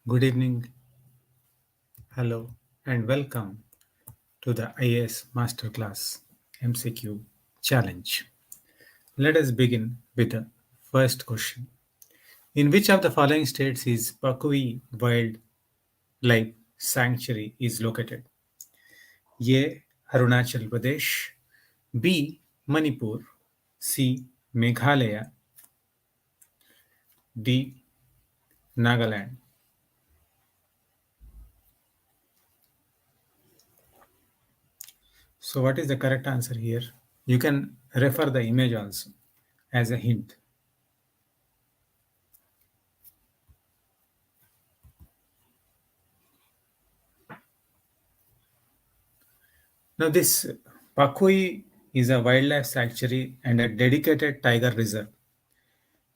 Good evening, hello, and welcome to the IAS Masterclass MCQ Challenge. Let us begin with the first question. In which of the following states is Pakui Wildlife Sanctuary is located? A. Arunachal Pradesh, B. Manipur, C. Meghalaya, D. Nagaland. So, what is the correct answer here? You can refer the image also as a hint. Now, this Pakui is a wildlife sanctuary and a dedicated tiger reserve.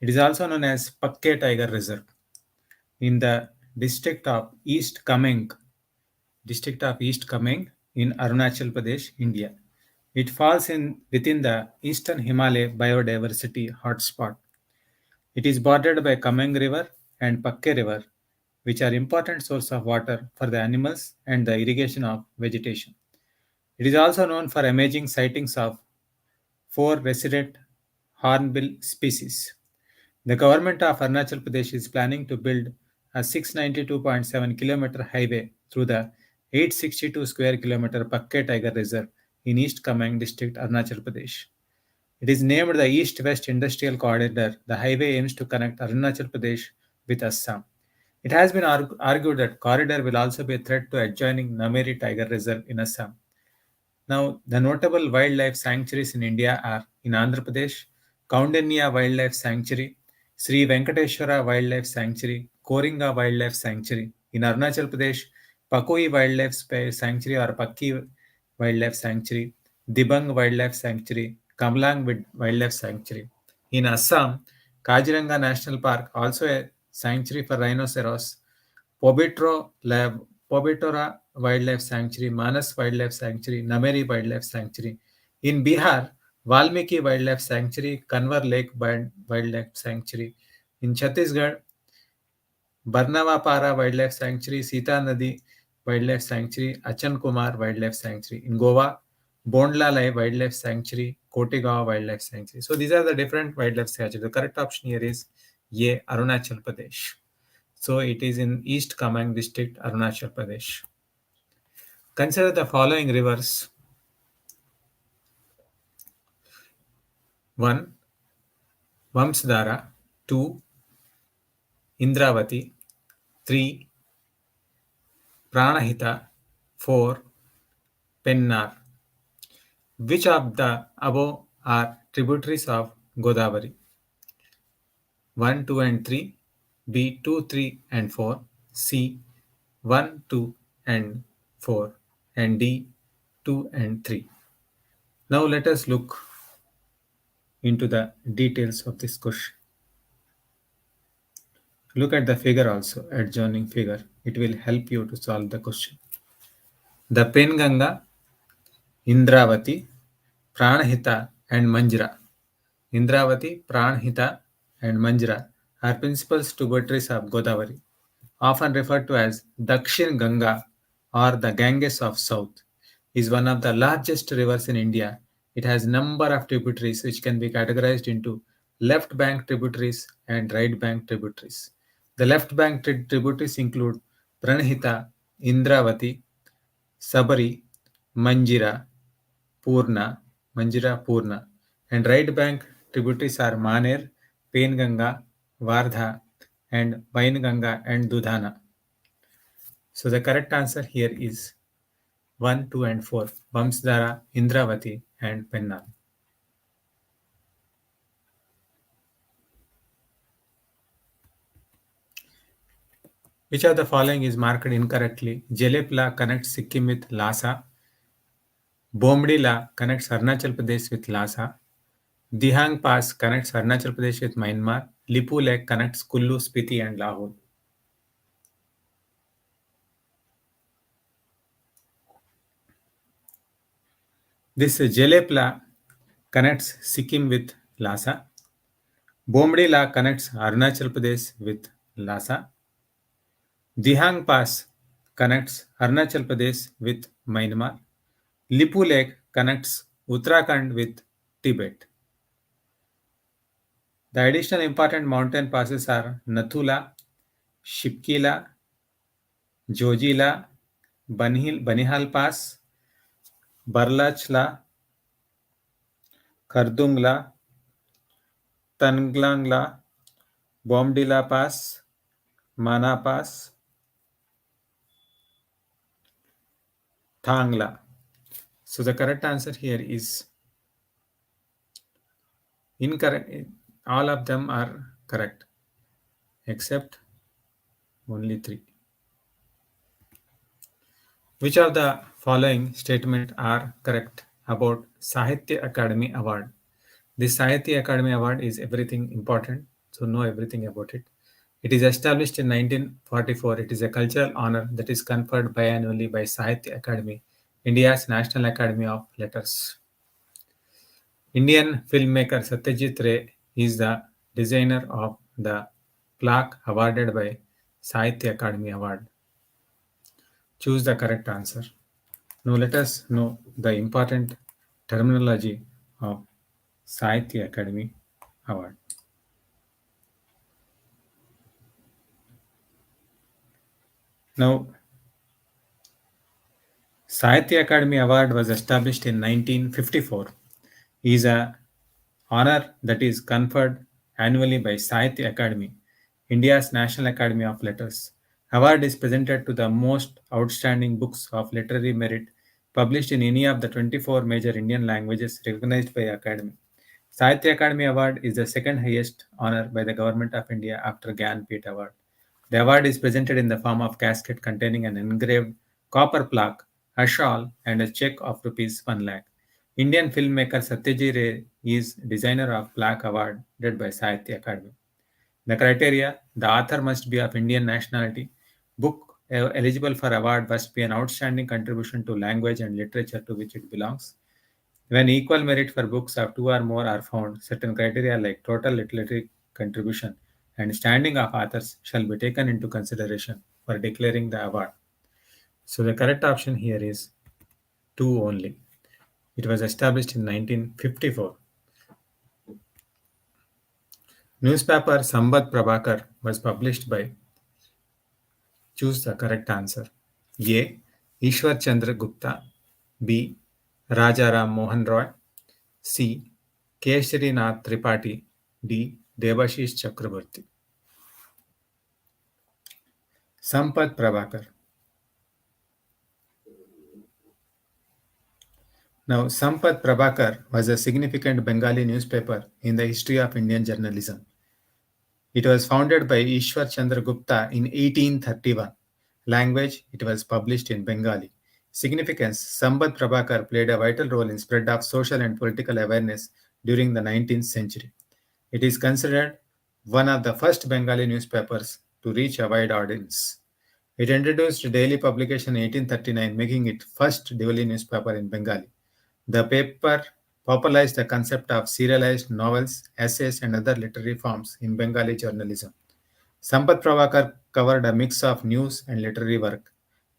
It is also known as Pakke Tiger Reserve in the district of East Kameng in Arunachal Pradesh, India. It falls in within the Eastern Himalaya biodiversity hotspot. It is bordered by Kameng River and Pakke River, which are important sources of water for the animals and the irrigation of vegetation. It is also known for amazing sightings of four resident hornbill species. The government of Arunachal Pradesh is planning to build a 692.7-kilometer highway through the 862 square kilometer Pakke Tiger Reserve in East Kameng district, Arunachal Pradesh. It is named the East West Industrial Corridor. The highway aims to connect Arunachal Pradesh with Assam. It has been argued that corridor will also be a threat to adjoining Nameri Tiger Reserve in Assam. Now, the notable wildlife sanctuaries in India are in Andhra Pradesh, Kaundinya Wildlife Sanctuary, Sri Venkateshwara Wildlife Sanctuary, Koringa Wildlife Sanctuary. In Arunachal Pradesh, Pakoi Wildlife Sanctuary or Pakki Wildlife Sanctuary, Dibang Wildlife Sanctuary, Kamlang Wildlife Sanctuary. In Assam, Kaziranga National Park, also a sanctuary for rhinoceros, Pobetora Wildlife Sanctuary, Manas Wildlife Sanctuary, Nameri Wildlife Sanctuary. In Bihar, Valmiki Wildlife Sanctuary, Kanwar Lake Wildlife Sanctuary. In Chhattisgarh, Barnavapara Wildlife Sanctuary, Sita Nadi Wildlife Sanctuary, Achan Kumar Wildlife Sanctuary. In Goa, Bondla Wildlife Sanctuary, Kotegaon Wildlife Sanctuary. So these are the different wildlife sanctuaries. The correct option here is A, Arunachal Pradesh. So it is in East Kamang district, Arunachal Pradesh. Consider the following rivers. 1. Vamsdara. 2. Indravati. 3. Pranahita. 4. Pennar. Which of the above are tributaries of Godavari? 1, 2 and 3. B, 2, 3 and 4. C, 1, 2 and 4. And D, 2 and 3. Now let us look into the details of this question. Look at the figure also, adjoining figure. It will help you to solve the question. The Penganga, Indravati, Pranahita and Manjra. Indravati, Pranahita and Manjra are principal tributaries of Godavari, often referred to as Dakshin Ganga or the Ganges of South, is one of the largest rivers in India. It has a number of tributaries which can be categorized into left bank tributaries and right bank tributaries. The left bank tributaries include Pranahita, Indravati, Sabari, Manjira, Purna, Manjira Purna, and right bank tributaries are Maner, Penganga, Vardha, and Vainganga and Dudhana. So the correct answer here is 1, 2, and 4. Vamsdara, Indravati, and Pennar. Which of the following is marked incorrectly? Jelepla connects Sikkim with Lhasa. Bomdila connects Arunachal Pradesh with Lhasa. Dihang Pass connects Arunachal Pradesh with Myanmar. Lipu Lake connects Kullu, Spiti, and Lahore. This Jelepla connects Sikkim with Lhasa. Bomdila connects Arunachal Pradesh with Lhasa. Dihang Pass connects Arunachal Pradesh with Myanmar. Lipu Lake connects Uttarakhand with Tibet. The additional important mountain passes are Nathula, Shipkila, Jojila, Banihal Pass, Barlachla, Kardungla, Tanglangla, Bomdila Pass, Mana Pass, Thangla. So the correct answer here is incorrect. All of them are correct except only three. Which of the following statements are correct about Sahitya Academy Award? This Sahitya Academy Award is everything important, so know everything about it. It is established in 1944. It is a cultural honor that is conferred biannually by Sahitya Academy, India's National Academy of Letters. Indian filmmaker Satyajit Ray is the designer of the plaque awarded by Sahitya Academy Award. Choose the correct answer. Now let us know the important terminology of Sahitya Academy Award. Now, Sahitya Academy Award was established in 1954. It is a honor that is conferred annually by Sahitya Academy, India's National Academy of Letters. Award is presented to the most outstanding books of literary merit published in any of the 24 major Indian languages recognized by Academy. Sahitya Academy Award is the second highest honor by the Government of India after Gyanpith Award. The award is presented in the form of casket containing an engraved copper plaque, a shawl, and a check of rupees 1 lakh. Indian filmmaker Satyajit Ray is designer of plaque awarded by Sahitya Academy. The criteria: the author must be of Indian nationality. Book eligible for award must be an outstanding contribution to language and literature to which it belongs. When equal merit for books of two or more are found, certain criteria like total literary contribution and standing of authors shall be taken into consideration for declaring the award. So the correct option here is 2 only. It was established in 1954. Newspaper Sambat Prabhakar was published by. Choose the correct answer. A. Ishwar Chandra Gupta. B. Rajaram Mohan Roy. C. Keshari Nath Tripathi. D. Devashish Chakraborty. Sampath Prabhakar. Now, Sampath Prabhakar was a significant Bengali newspaper in the history of Indian journalism. It was founded by Ishwar Chandra Gupta in 1831. Language: it was published in Bengali. Significance: Sampath Prabhakar played a vital role in spread of social and political awareness during the 19th century. It is considered one of the first Bengali newspapers to reach a wide audience. It introduced daily publication in 1839, making it first daily newspaper in Bengali. The paper popularized the concept of serialized novels, essays, and other literary forms in Bengali journalism. Sampath Pravakar covered a mix of news and literary work,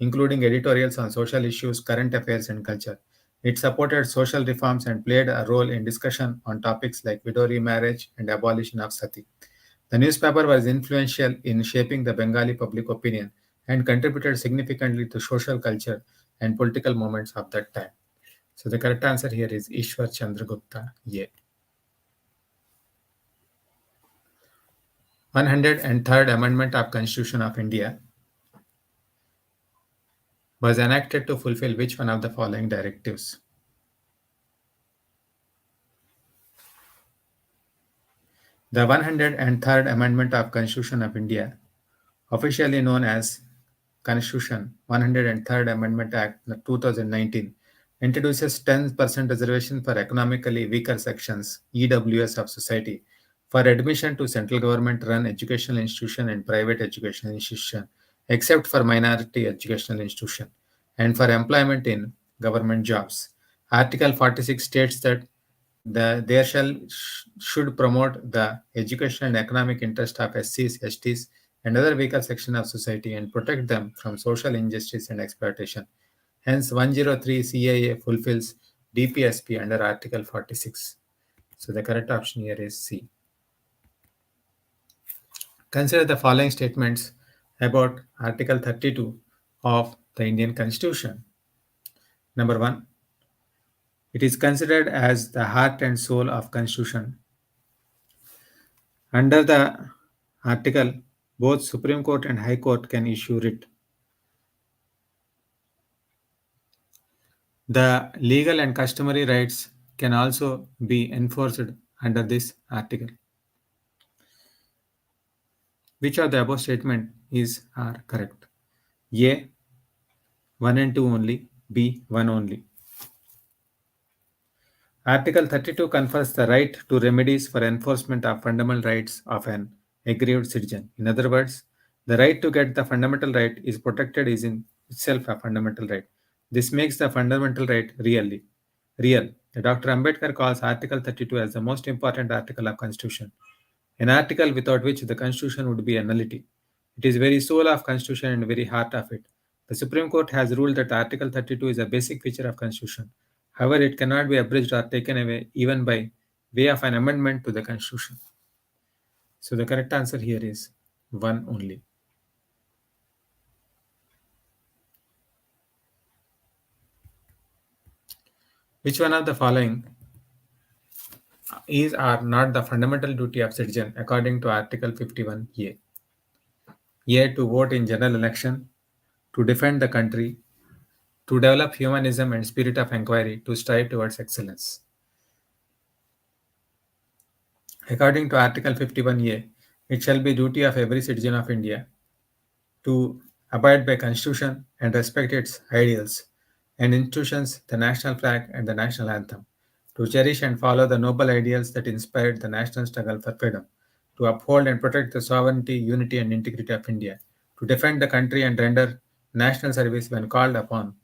including editorials on social issues, current affairs, and culture. It supported social reforms and played a role in discussion on topics like widow remarriage and abolition of sati. The newspaper was influential in shaping the Bengali public opinion and contributed significantly to social culture and political movements of that time. So the correct answer here is Ishwar Chandragupta. Yeah. 103rd Amendment of Constitution of India was enacted to fulfill which one of the following directives? The 103rd Amendment of Constitution of India, officially known as Constitution 103rd Amendment Act 2019, introduces 10% reservation for economically weaker sections (EWS) of society for admission to central government run educational institution and private educational institution except for minority educational institution and for employment in government jobs. Article 46 states that there should promote the educational and economic interest of SCs, STs, and other weaker section of society and protect them from social injustice and exploitation. Hence, 103 CAA fulfills DPSP under Article 46. So the correct option here is C. Consider the following statements about Article 32 of the Indian Constitution. Number 1, it is considered as the heart and soul of Constitution. Under the article, both Supreme Court and High Court can issue writ. The legal and customary rights can also be enforced under this article. Which of the above statement is are correct? A 1 and 2 only, B 1 only. Article 32 confers the right to remedies for enforcement of fundamental rights of an aggrieved citizen. In other words, the right to get the fundamental right is protected is in itself a fundamental right. This makes the fundamental right real. Dr. Ambedkar calls Article 32 as the most important article of Constitution, an article without which the Constitution would be a nullity. It is very soul of Constitution and very heart of it. The Supreme Court has ruled that Article 32 is a basic feature of Constitution. However, it cannot be abridged or taken away even by way of an amendment to the Constitution. So the correct answer here is 1 only. Which one of the following is or not the fundamental duty of citizen according to Article 51A? A. To vote in general election, to defend the country, to develop humanism and spirit of inquiry, to strive towards excellence. According to Article 51A, it shall be duty of every citizen of India to abide by Constitution and respect its ideals and institutions, the national flag and the national anthem, to cherish and follow the noble ideals that inspired the national struggle for freedom, to uphold and protect the sovereignty, unity and integrity of India, to defend the country and render national service when called upon,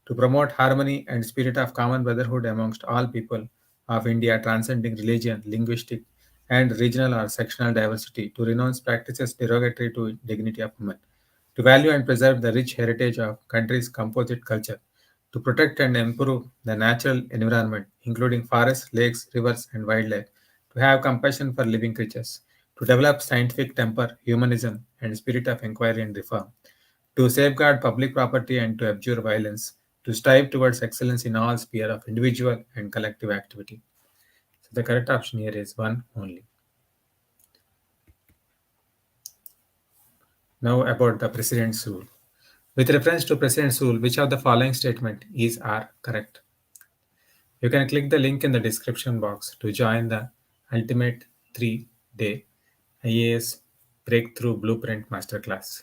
to promote harmony and spirit of common brotherhood amongst all people of India, transcending religion, linguistic, and regional or sectional diversity, to renounce practices derogatory to dignity of women, to value and preserve the rich heritage of country's composite culture, to protect and improve the natural environment, including forests, lakes, rivers, and wildlife, to have compassion for living creatures, to develop scientific temper, humanism, and spirit of inquiry and reform, to safeguard public property and to abjure violence, to strive towards excellence in all sphere of individual and collective activity. So the correct option here is 1 only. Now about the President's rule. With reference to President's rule, which of the following statement is are correct? You can click the link in the description box to join the Ultimate 3-day IAS Breakthrough Blueprint Masterclass.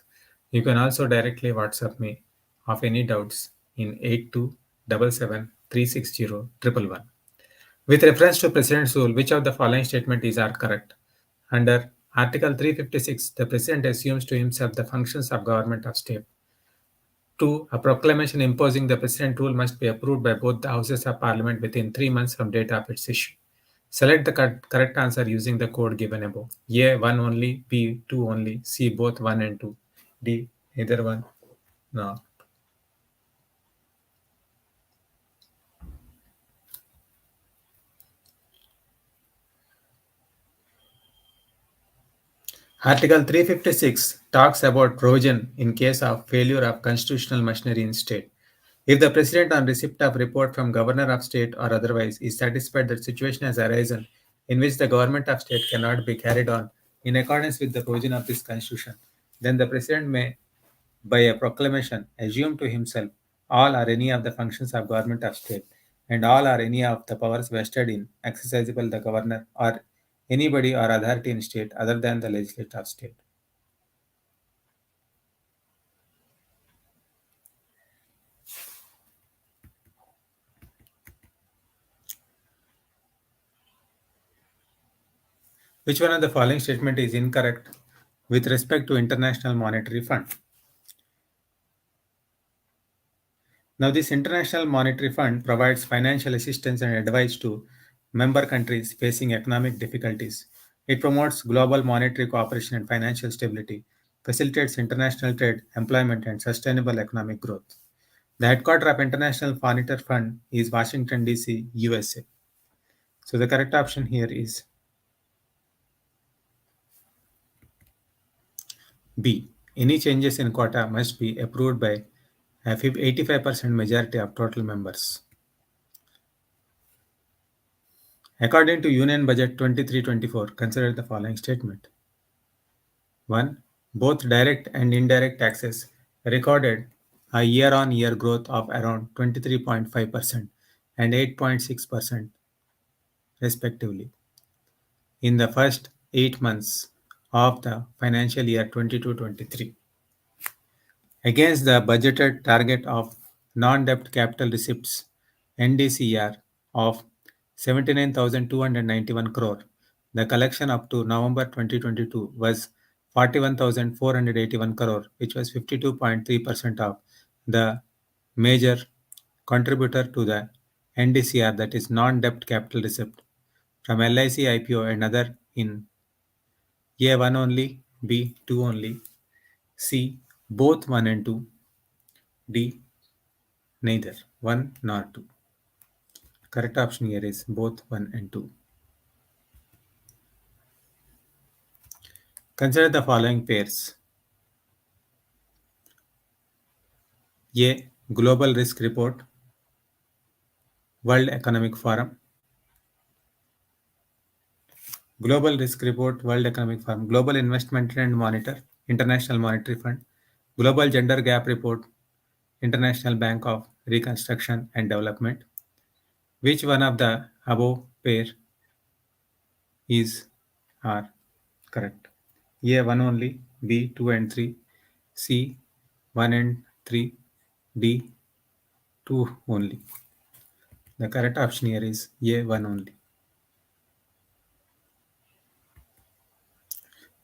You can also directly WhatsApp me of any doubts in 8277 With reference to President's rule, which of the following statement is are correct? Under Article 356, the President assumes to himself the functions of government of state. 2. A proclamation imposing the President rule must be approved by both the Houses of Parliament within 3 months from date of its issue. Select the correct answer using the code given above. A. 1 only, B. 2 only, C. Both 1 and 2, D. Either one. No. Article 356 talks about provision in case of failure of constitutional machinery in state. If the President, on receipt of report from Governor of State or otherwise, is satisfied that situation has arisen in which the government of state cannot be carried on in accordance with the provision of this Constitution, then the President may, by a proclamation, assume to himself all or any of the functions of government of state and all or any of the powers vested in exercisable the governor or anybody or authority in state other than the legislature of state. Which one of the following statement is incorrect with respect to International Monetary Fund? Now, this International Monetary Fund provides financial assistance and advice to member countries facing economic difficulties. It promotes global monetary cooperation and financial stability. facilitates international trade, employment, and sustainable economic growth. The headquarters of International Monetary Fund is Washington, D.C., USA. So the correct option here is B. Any changes in quota must be approved by a 85% majority of total members. According to Union Budget 23-24, consider the following statement. 1. Both direct and indirect taxes recorded a year-on-year growth of around 23.5% and 8.6% respectively in the first 8 months of the financial year 22-23. Against the budgeted target of non-debt capital receipts (NDCR) of 79,291 crore, the collection up to November 2022 was 41,481 crore, which was 52.3% of the major contributor to the NDCR, that is non-debt capital receipt from LIC IPO and other in A1 only, B 2 only, C both 1 and 2, D neither 1 nor 2. Correct option here is both 1 and 2. Consider the following pairs. A. Global Risk Report, World Economic Forum. Global Risk Report, World Economic Forum. Global Investment Trend Monitor, International Monetary Fund. Global Gender Gap Report, International Bank of Reconstruction and Development. Which one of the above pair is are correct? A 1 only, B 2 and 3, C 1 and 3, D 2 only. The correct option here is A 1 only.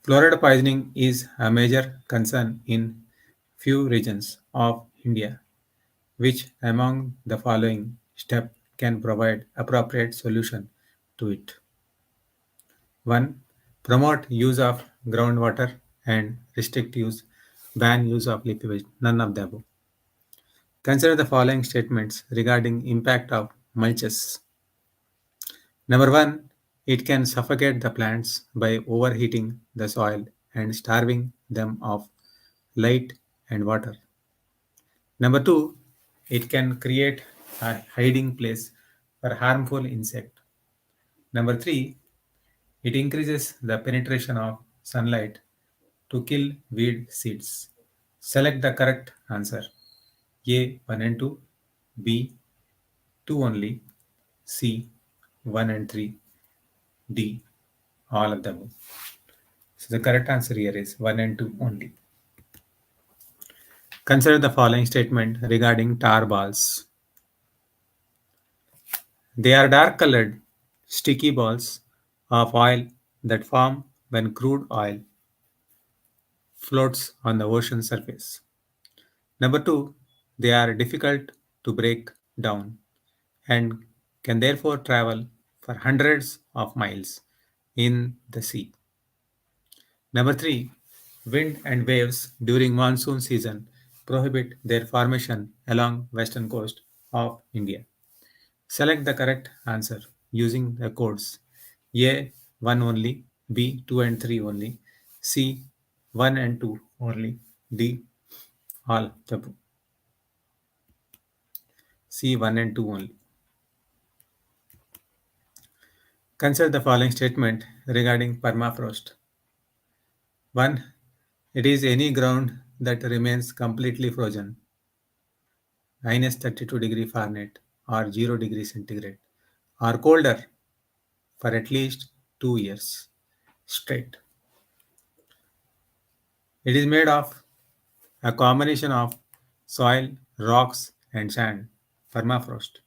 Fluoride poisoning is a major concern in few regions of India. Which among the following step can provide appropriate solution to it? 1. Promote use of groundwater and restrict use, ban use of leafy veg. None of the above. Consider the following statements regarding impact of mulches. Number 1, it can suffocate the plants by overheating the soil and starving them of light and water. Number 2, it can create a hiding place for harmful insect. Number 3, it increases the penetration of sunlight to kill weed seeds. Select the correct answer. A 1 and 2, B 2 only, C 1 and 3, D all of them. So the correct answer here is 1 and 2 only. Consider the following statement regarding tar balls. They are dark colored, sticky balls of oil that form when crude oil floats on the ocean surface. Number 2, they are difficult to break down and can therefore travel for hundreds of miles in the sea. Number 3, wind and waves during monsoon season prohibit their formation along western coast of India. Select the correct answer using the codes A 1 only, B 2 and 3 only, C 1 and 2 only, D all the above. C 1 and 2 only. Consider the following statement regarding permafrost. 1. It is any ground that remains completely frozen, minus 32 degree Fahrenheit or 0 degree centigrade, or colder for at least 2 years straight. It is made of a combination of soil, rocks, and sand, permafrost.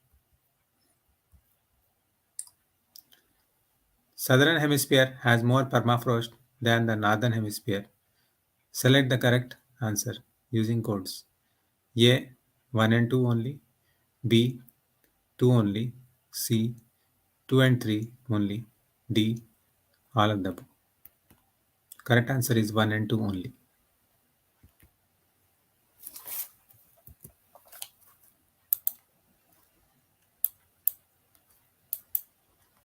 Southern hemisphere has more permafrost than the northern hemisphere. Select the correct answer using codes A 1 and 2 only, B 2 only, C 2 and 3 only, D all of the above. Correct answer is 1 and 2 only.